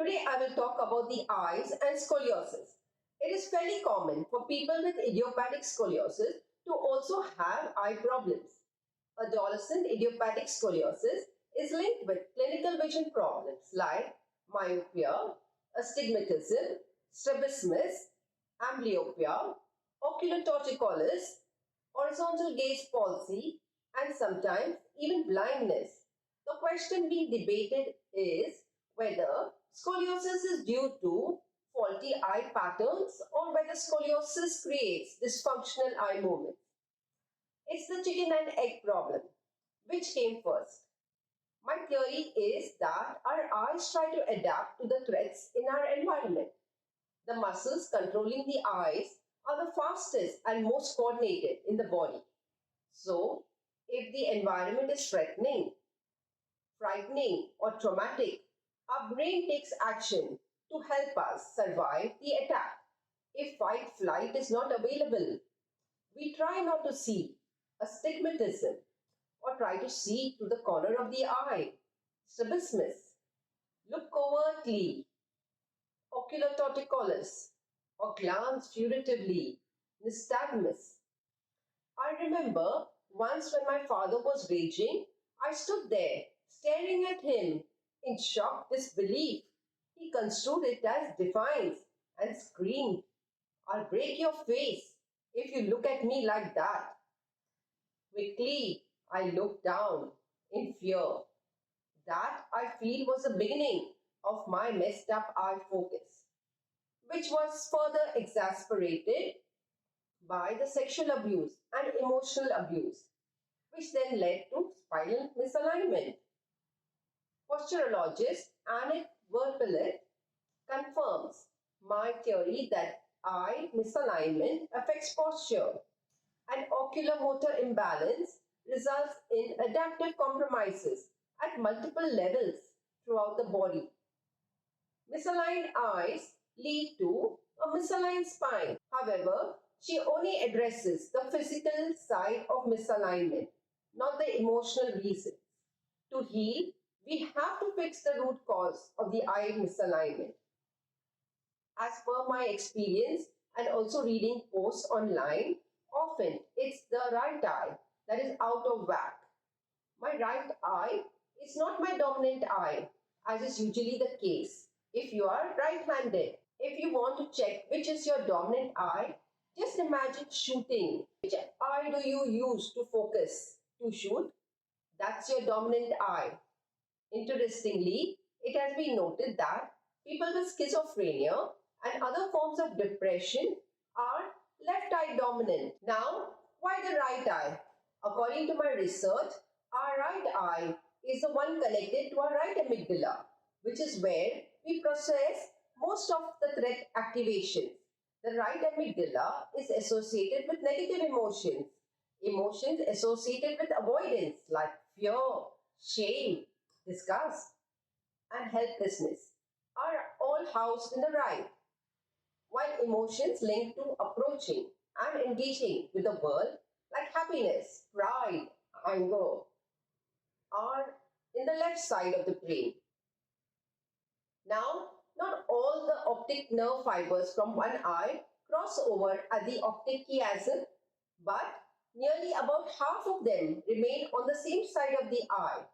Today I will talk about the eyes and scoliosis. It is fairly common for people with idiopathic scoliosis to also have eye problems. Adolescent idiopathic scoliosis is linked with clinical vision problems like myopia, astigmatism, strabismus, amblyopia, ocular torticollis, horizontal gaze palsy, and sometimes even blindness. The question being debated is whether scoliosis is due to faulty eye patterns or whether scoliosis creates dysfunctional eye movements. It's the chicken and egg problem. Which came first? My theory is that our eyes try to adapt to the threats in our environment. The muscles controlling the eyes are the fastest and most coordinated in the body. So, if the environment is threatening, frightening, or traumatic, our brain takes action to help us survive the attack. If fight flight is not available, we try not to see astigmatism or try to see to the corner of the eye, strabismus, look covertly, ocular torticollis, or glance furtively, nystagmus. I remember once when my father was raging, I stood there staring at him in shocked disbelief. He construed it as defiance and screamed, "I'll break your face if you look at me like that." Quickly, I looked down in fear. That, I feel, was the beginning of my messed up eye focus, which was further exasperated by the sexual abuse and emotional abuse, which then led to spinal misalignment. Posturologist Annette Verpelet confirms my theory that eye misalignment affects posture and ocular motor imbalance results in adaptive compromises at multiple levels throughout the body. Misaligned eyes lead to a misaligned spine. However, she only addresses the physical side of misalignment, not the emotional reasons. To heal, we have to fix the root cause of the eye misalignment. As per my experience and also reading posts online, often it's the right eye that is out of whack. My right eye is not my dominant eye, as is usually the case if you are right-handed. If you want to check which is your dominant eye, just imagine shooting. Which eye do you use to focus to shoot? That's your dominant eye. Interestingly, it has been noted that people with schizophrenia and other forms of depression are left eye dominant. Now, why the right eye? According to my research, our right eye is the one connected to our right amygdala, which is where we process most of the threat activation. The right amygdala is associated with negative emotions. Emotions associated with avoidance like fear, shame, disgust, and helplessness are all housed in the right, while emotions linked to approaching and engaging with the world like happiness, pride, anger are in the left side of the brain. Now, not all the optic nerve fibers from one eye cross over at the optic chiasm, but nearly about half of them remain on the same side of the eye.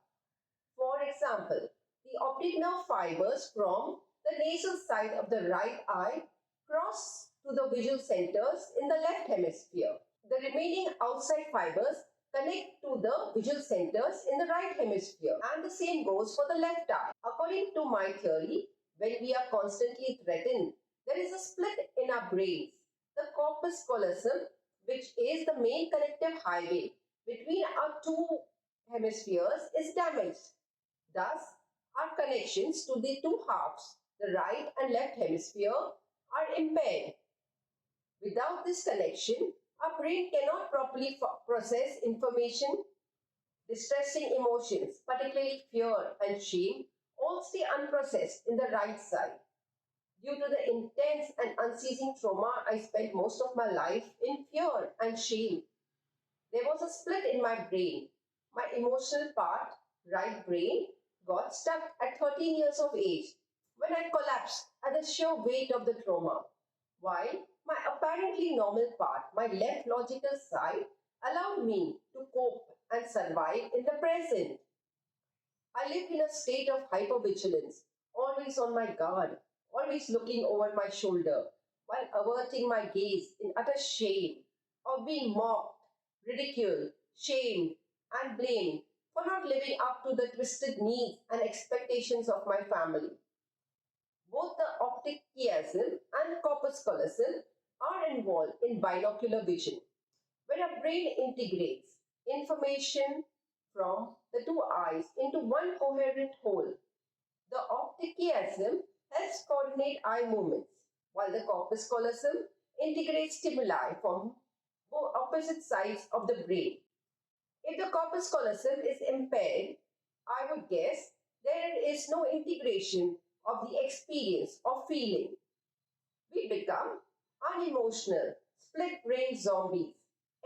For example, the optic nerve fibers from the nasal side of the right eye cross to the visual centers in the left hemisphere. The remaining outside fibers connect to the visual centers in the right hemisphere, and the same goes for the left eye. According to my theory, when we are constantly threatened, there is a split in our brains. The corpus callosum, which is the main connective highway between our two hemispheres, is damaged. Thus, our connections to the two halves, the right and left hemisphere, are impaired. Without this connection, our brain cannot properly process information. Distressing emotions, particularly fear and shame, all stay unprocessed in the right side. Due to the intense and unceasing trauma, I spent most of my life in fear and shame. There was a split in my brain. My emotional part, right brain, got stuck at 13 years of age. when I collapsed at the sheer weight of the trauma, while my apparently normal part, my left logical side, allowed me to cope and survive in the present. I lived in a state of hypervigilance, always on my guard, always looking over my shoulder, while averting my gaze in utter shame of being mocked, ridiculed, shamed, and blamed for not living up to the twisted needs and expectations of my family. Both the optic chiasm and corpus callosum are involved in binocular vision, where our brain integrates information from the two eyes into one coherent whole. The optic chiasm helps coordinate eye movements, while the corpus callosum integrates stimuli from both opposite sides of the brain. If the corpus callosum is impaired, I would guess there is no integration of the experience or feeling. We become unemotional, split brain zombies,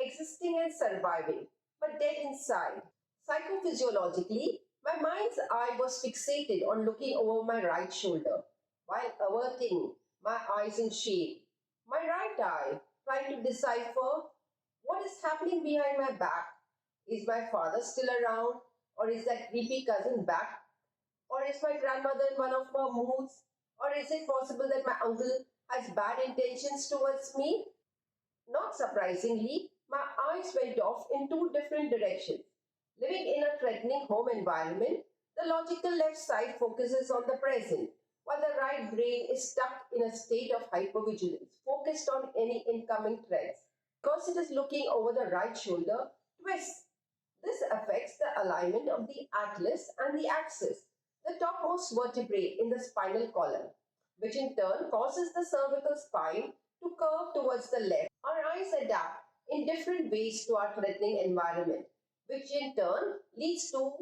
existing and surviving, but dead inside. Psychophysiologically, my mind's eye was fixated on looking over my right shoulder while averting my eyes in shame. My right eye trying to decipher what is happening behind my back. Is my father still around? Or is that creepy cousin back? Or is my grandmother in one of her moods? Or is it possible that my uncle has bad intentions towards me? Not surprisingly, my eyes went off in two different directions. Living in a threatening home environment, the logical left side focuses on the present, while the right brain is stuck in a state of hypervigilance, focused on any incoming threats. Because it is looking over the right shoulder, twists. This affects the alignment of the atlas and the axis, the topmost vertebrae in the spinal column, which in turn causes the cervical spine to curve towards the left. Our eyes adapt in different ways to our threatening environment, which in turn leads to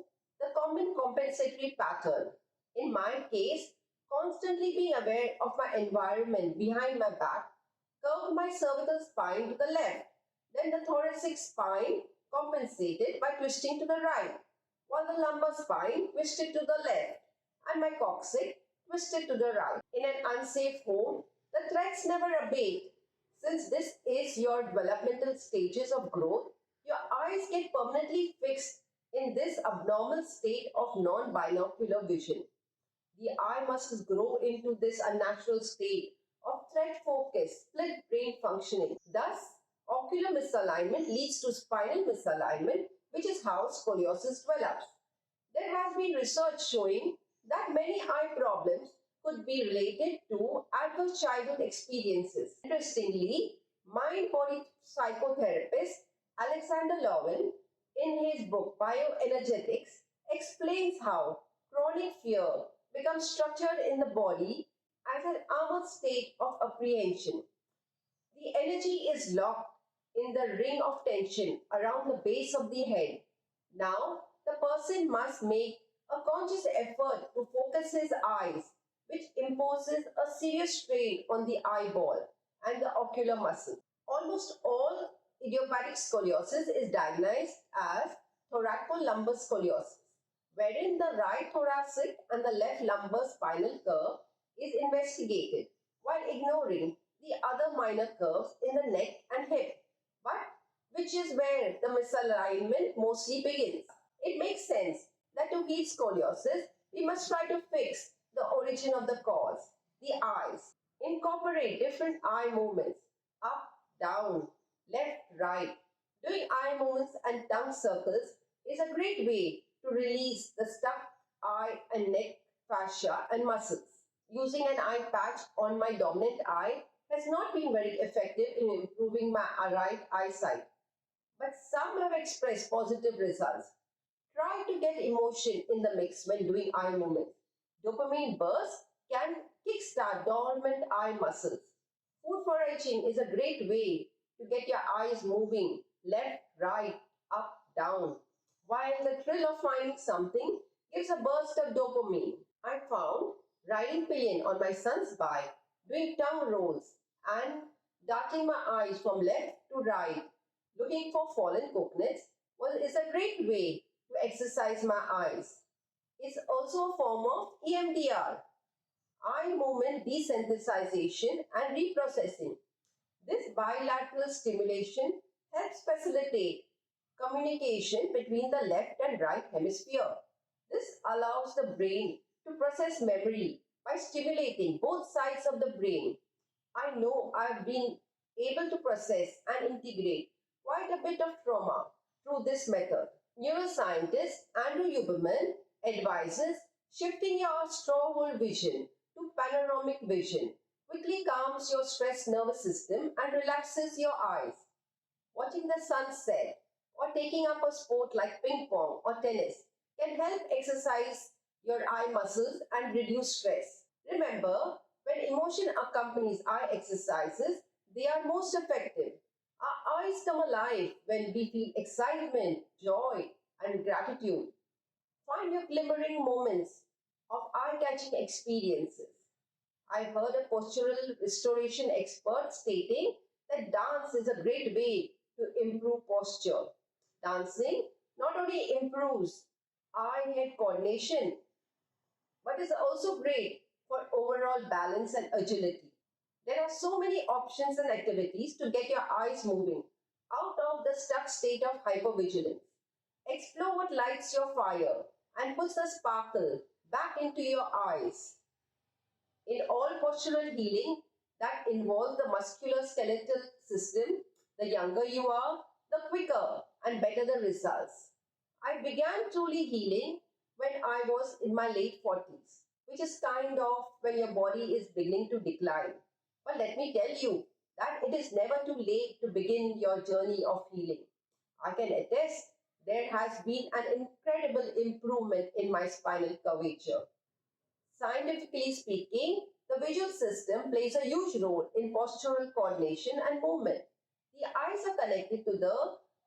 the common compensatory pattern. In my case, constantly being aware of my environment behind my back curved my cervical spine to the left. Then the thoracic spine compensated by twisting to the right, while the lumbar spine twisted to the left, and my coccyx twisted to the right. In an unsafe home, the threats never abate. Since this is your developmental stages of growth, your eyes get permanently fixed in this abnormal state of non-binocular vision. The eye must grow into this unnatural state of threat focus, split brain functioning. Thus, ocular misalignment leads to spinal misalignment, which is how scoliosis develops. There has been research showing that many eye problems could be related to adverse childhood experiences. Interestingly, mind body psychotherapist Alexander Lowen, in his book Bioenergetics, explains how chronic fear becomes structured in the body as an armored state of apprehension. The energy is locked in the ring of tension around the base of the head. Now, the person must make a conscious effort to focus his eyes, which imposes a serious strain on the eyeball and the ocular muscle. Almost all idiopathic scoliosis is diagnosed as thoracolumbar scoliosis, wherein the right thoracic and the left lumbar spinal curve is investigated while ignoring the other minor curves in the neck and hip, but which is where the misalignment mostly begins. It makes sense that to heal scoliosis, we must try to fix the origin of the cause, the eyes. Incorporate different eye movements, up, down, left, right. Doing eye movements and tongue circles is a great way to release the stuck eye and neck fascia and muscles. Using an eye patch on my dominant eye has not been very effective in improving my right eyesight, but some have expressed positive results. Try to get emotion in the mix when doing eye movements. Dopamine bursts can kickstart dormant eye muscles. Food foraging is a great way to get your eyes moving left, right, up, down, while the thrill of finding something gives a burst of dopamine. I found riding pillion on my son's bike, doing tongue rolls, and darting my eyes from left to right, looking for fallen coconuts, is a great way to exercise my eyes. It's also a form of EMDR. eye movement desensitization and reprocessing. This bilateral stimulation helps facilitate communication between the left and right hemisphere. This allows the brain to process memory by stimulating both sides of the brain. I know I've been able to process and integrate quite a bit of trauma through this method. Neuroscientist Andrew Huberman advises shifting your straw hole vision to panoramic vision quickly calms your stressed nervous system and relaxes your eyes. Watching the sunset or taking up a sport like ping pong or tennis can help exercise your eye muscles and reduce stress. Remember, when emotion accompanies eye exercises, they are most effective. Our eyes come alive when we feel excitement, joy, and gratitude. Find your glimmering moments of eye catching experiences. I heard a postural restoration expert stating that dance is a great way to improve posture. Dancing not only improves eye head coordination but is also great for overall balance and agility. There are so many options and activities to get your eyes moving out of the stuck state of hypervigilance. Explore what lights your fire and puts the sparkle back into your eyes. In all postural healing that involves the musculoskeletal system, the younger you are, the quicker and better the results. I began truly healing when I was in my late 40s, which is kind of when your body is beginning to decline. But let me tell you that it is never too late to begin your journey of healing. I can attest there has been an incredible improvement in my spinal curvature. Scientifically speaking, the visual system plays a huge role in postural coordination and movement. The eyes are connected to the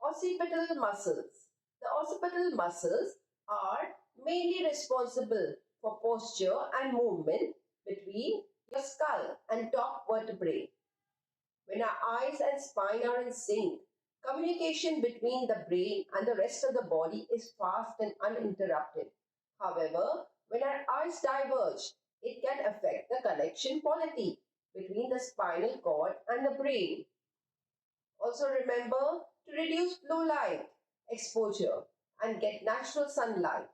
occipital muscles. The occipital muscles are mainly responsible for posture and movement between your skull and top vertebrae. When our eyes and spine are in sync, communication between the brain and the rest of the body is fast and uninterrupted. However, when our eyes diverge, it can affect the connection quality between the spinal cord and the brain. Also, remember to reduce blue light exposure and get natural sunlight.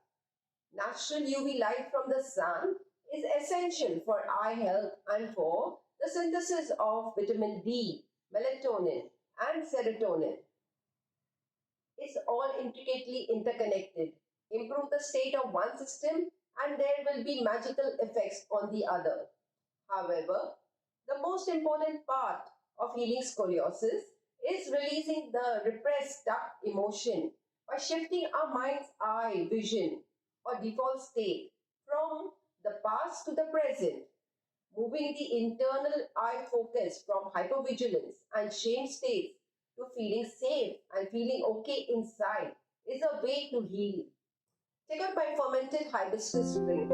Natural UV light from the sun is essential for eye health and for the synthesis of vitamin D, melatonin, and serotonin. It's all intricately interconnected. Improve the state of one system, and there will be magical effects on the other. However, the most important part of healing scoliosis is releasing the repressed stuck emotion by shifting our mind's eye vision or default state from the past to the present. Moving the internal eye focus from hypervigilance and shame states to feeling safe and feeling okay inside is a way to heal. Take out my fermented hibiscus drink.